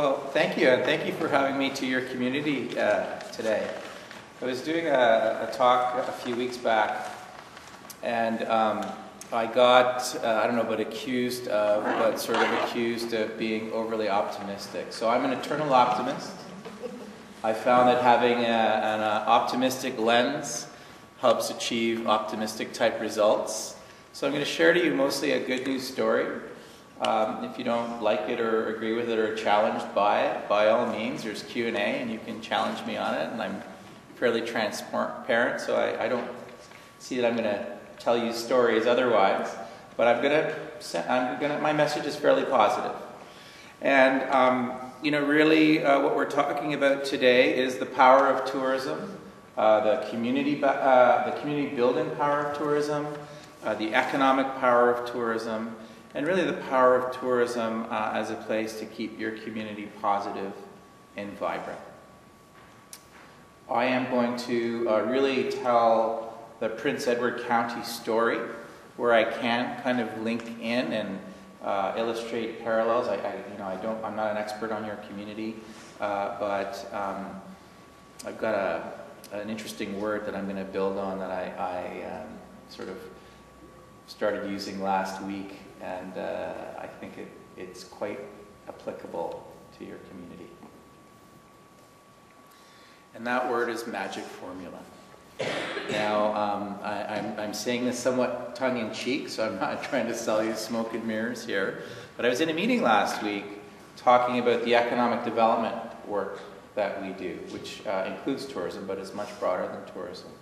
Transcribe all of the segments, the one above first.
Well, thank you, and thank you for having me to your community today. I was doing a talk a few weeks back, and I got, I don't know, but accused of being overly optimistic. So I'm an eternal optimist. I found that having an optimistic lens helps achieve optimistic type results. So I'm going to share to you mostly a good news story. If you don't like it or agree with it or are challenged by it, by all means, there's Q&A and you can challenge me on it, and I'm fairly transparent, so I don't see that I'm going to tell you stories otherwise, but my message is fairly positive. And really what we're talking about today is the power of tourism, the community building power of tourism, the economic power of tourism, and really the power of tourism as a place to keep your community positive and vibrant. I am going to really tell the Prince Edward County story where I can kind of link in and illustrate parallels. I'm not an expert on your community, but I've got an interesting word that I'm going to build on that I sort of started using last week, and I think it's quite applicable to your community. And that word is magic formula. Now, I'm saying this somewhat tongue-in-cheek, so I'm not trying to sell you smoke and mirrors here, but I was in a meeting last week talking about the economic development work that we do, which includes tourism, but is much broader than tourism.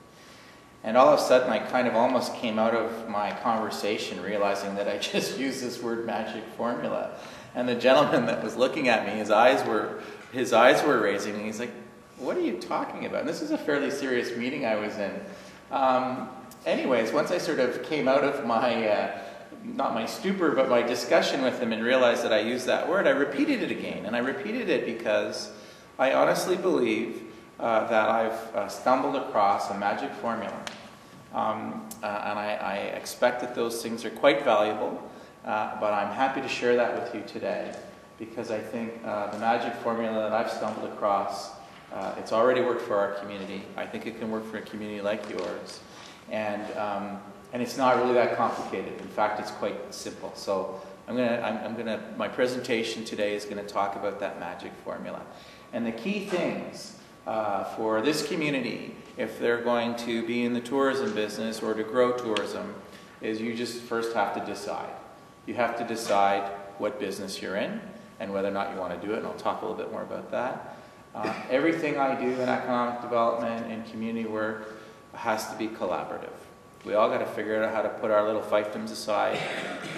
And all of a sudden, I kind of almost came out of my conversation realizing that I just used this word magic formula. And the gentleman that was looking at me, his eyes were raising, and he's like, "What are you talking about?" And this is a fairly serious meeting I was in. Anyways, once I sort of came out of my, not my stupor, but my discussion with him and realized that I used that word, I repeated it again. And I repeated it because I honestly believe that I've stumbled across a magic formula. And I expect that those things are quite valuable, but I'm happy to share that with you today because I think the magic formula that I've stumbled across, it's already worked for our community. I think it can work for a community like yours. And it's not really that complicated. In fact, it's quite simple. So my presentation today is going to talk about that magic formula. And the key things for this community, if they're going to be in the tourism business or to grow tourism, is you just first have to decide. You have to decide what business you're in and whether or not you want to do it, and I'll talk a little bit more about that. Everything I do in economic development and community work has to be collaborative. We all got to figure out how to put our little fiefdoms aside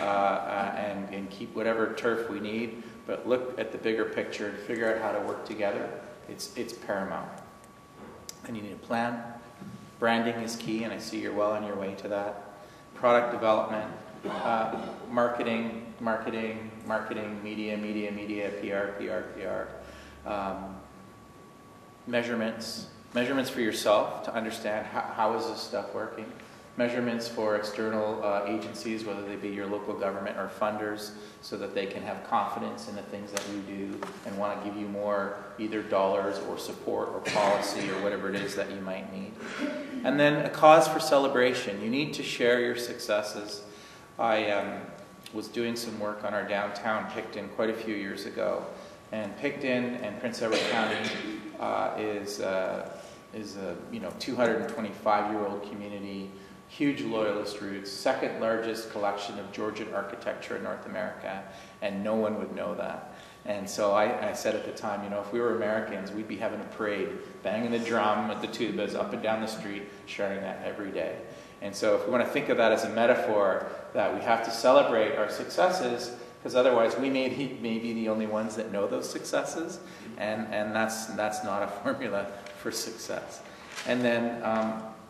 and keep whatever turf we need, but look at the bigger picture and figure out how to work together. It's paramount. And you need a plan. Branding is key, and I see you're well on your way to that. Product development, marketing, media, PR. Measurements for yourself to understand how is this stuff working. Measurements for external agencies, whether they be your local government or funders, so that they can have confidence in the things that you do and want to give you more either dollars or support or policy or whatever it is that you might need. And then a cause for celebration. You need to share your successes. I was doing some work on our downtown Picton quite a few years ago, and Picton and Prince Edward County is a 225-year-old community, huge loyalist roots, second largest collection of Georgian architecture in North America, and no one would know that. And so I said at the time, if we were Americans, we'd be having a parade, banging the drum with the tubas up and down the street, sharing that every day. And so if we want to think of that as a metaphor, that we have to celebrate our successes, because otherwise we may be the only ones that know those successes, and that's not a formula for success. And then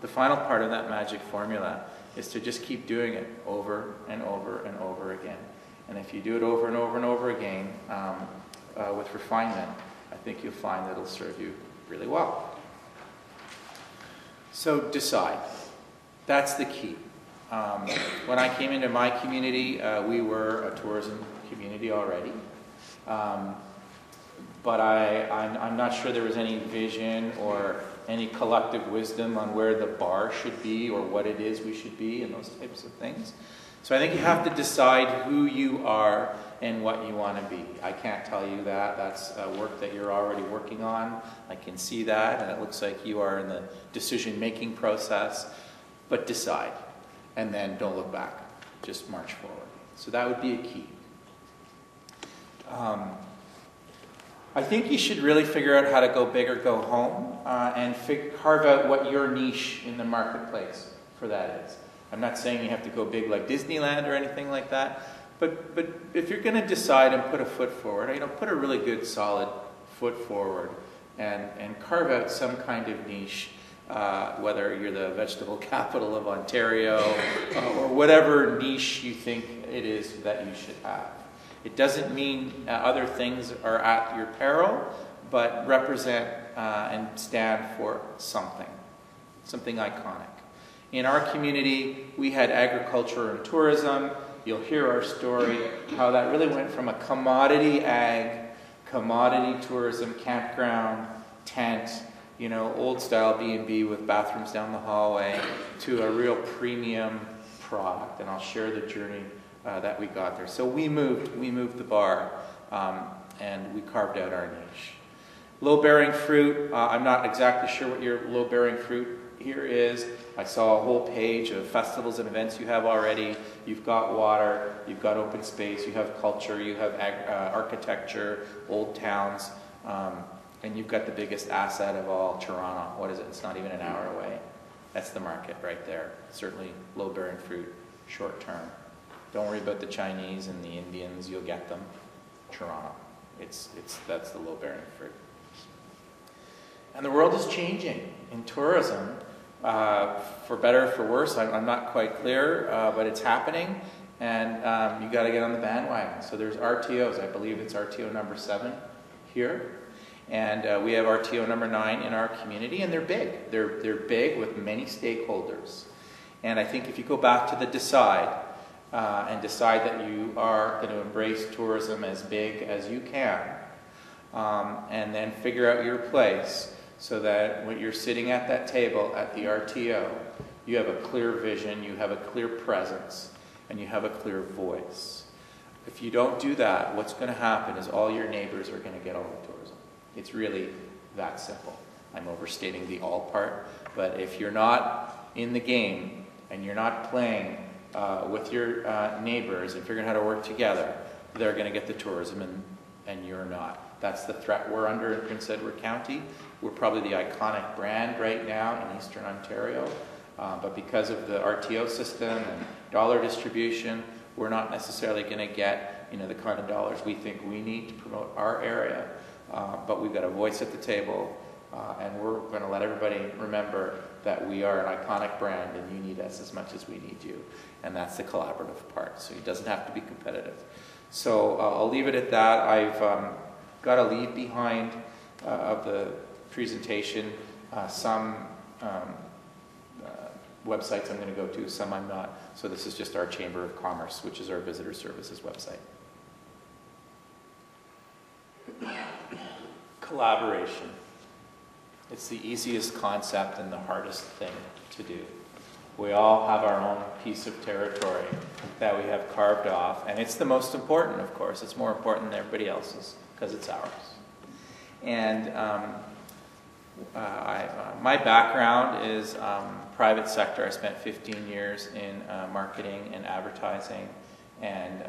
the final part of that magic formula is to just keep doing it over and over and over again. And if you do it over and over and over again with refinement, I think you'll find that it'll serve you really well. So decide. That's the key. When I came into my community, we were a tourism community already. but I'm not sure there was any vision or any collective wisdom on where the bar should be or what it is we should be and those types of things. So I think you have to decide who you are and what you want to be. I can't tell you that. That's work that you're already working on. I can see that, and it looks like you are in the decision-making process. But decide, and then don't look back. Just march forward. So that would be a key. I think you should really figure out how to go big or go home, and carve out what your niche in the marketplace for that is. I'm not saying you have to go big like Disneyland or anything like that, but if you're going to decide and put a foot forward, put a really good solid foot forward and carve out some kind of niche, whether you're the vegetable capital of Ontario or whatever niche you think it is that you should have. It doesn't mean other things are at your peril, but represent and stand for something iconic. In our community, we had agriculture and tourism. You'll hear our story, how that really went from a commodity ag, commodity tourism, campground, tent, old style B&B with bathrooms down the hallway, to a real premium product. And I'll share the journey that we got there. So we moved the bar, and we carved out our niche. Low-bearing fruit, I'm not exactly sure what your low-bearing fruit here is. I saw a whole page of festivals and events you have already. You've got water, you've got open space, you have culture, you have architecture, old towns, and you've got the biggest asset of all, Toronto. What is it? It's not even an hour away. That's the market right there. Certainly low-bearing fruit, short term. Don't worry about the Chinese and the Indians, you'll get them. Toronto. That's the low-bearing fruit. And the world is changing in tourism, for better or for worse. I'm not quite clear, but it's happening, and you got to get on the bandwagon. So there's RTOs. I believe it's RTO number 7 here, and we have RTO number 9 in our community, and they're big. They're big with many stakeholders. And I think if you go back to the decide, and decide that you are going to embrace tourism as big as you can, and then figure out your place, so that when you're sitting at that table at the RTO, you have a clear vision, you have a clear presence, and you have a clear voice. If you don't do that, what's going to happen is all your neighbors are going to get all the tourism. It's really that simple. I'm overstating the all part, but if you're not in the game and you're not playing with your neighbors and figuring out how to work together, they're going to get the tourism and you're not. That's the threat we're under in Prince Edward County. We're probably the iconic brand right now in Eastern Ontario, but because of the RTO system and dollar distribution, we're not necessarily going to get the kind of dollars we think we need to promote our area, but we've got a voice at the table, and we're going to let everybody remember that we are an iconic brand and you need us as much as we need you, and that's the collaborative part, so it doesn't have to be competitive. So I'll leave it at that. I've got a leave behind of the presentation. Some websites I'm going to go to, some I'm not. So this is just our Chamber of Commerce, which is our visitor services website. Collaboration. It's the easiest concept and the hardest thing to do. We all have our own piece of territory that we have carved off, and it's the most important, of course. It's more important than everybody else's because it's ours. And my background is private sector. I spent 15 years in marketing and advertising and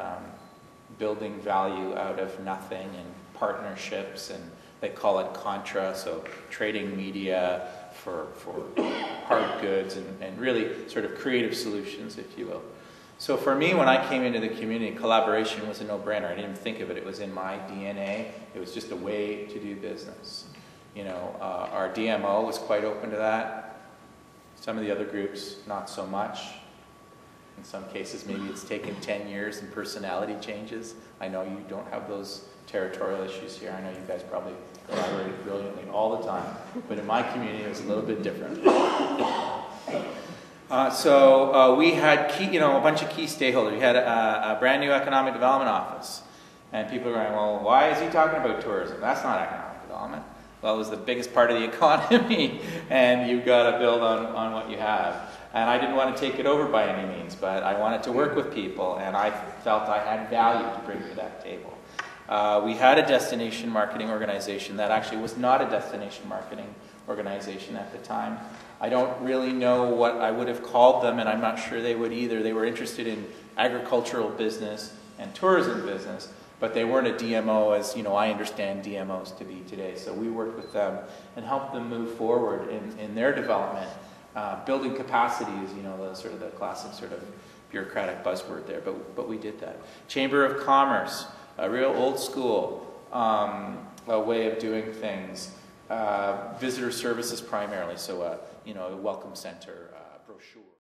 building value out of nothing and partnerships, and they call it contra, so trading media for hard goods and really sort of creative solutions, if you will. So for me, when I came into the community, collaboration was a no-brainer. I didn't even think of it. It was in my DNA. It was just a way to do business. Our DMO was quite open to that. Some of the other groups, not so much. In some cases, maybe it's taken 10 years and personality changes. I know you don't have those territorial issues here. I know you guys probably collaborate brilliantly all the time. But in my community, it was a little bit different. So we had a bunch of key stakeholders. We had a brand new economic development office. And people are going, well, why is he talking about tourism? That's not economic development. Well, it was the biggest part of the economy, and you've got to build on what you have. And I didn't want to take it over by any means, but I wanted to work with people, and I felt I had value to bring to that table. We had a destination marketing organization that actually was not a destination marketing organization at the time. I don't really know what I would have called them, and I'm not sure they would either. They were interested in agricultural business and tourism business, but they weren't a DMO as I understand DMOs to be today. So we worked with them and helped them move forward in their development. Building capacity is, the classic sort of bureaucratic buzzword there, but we did that. Chamber of Commerce, a real old school way of doing things. Visitor services primarily, so a welcome center brochure.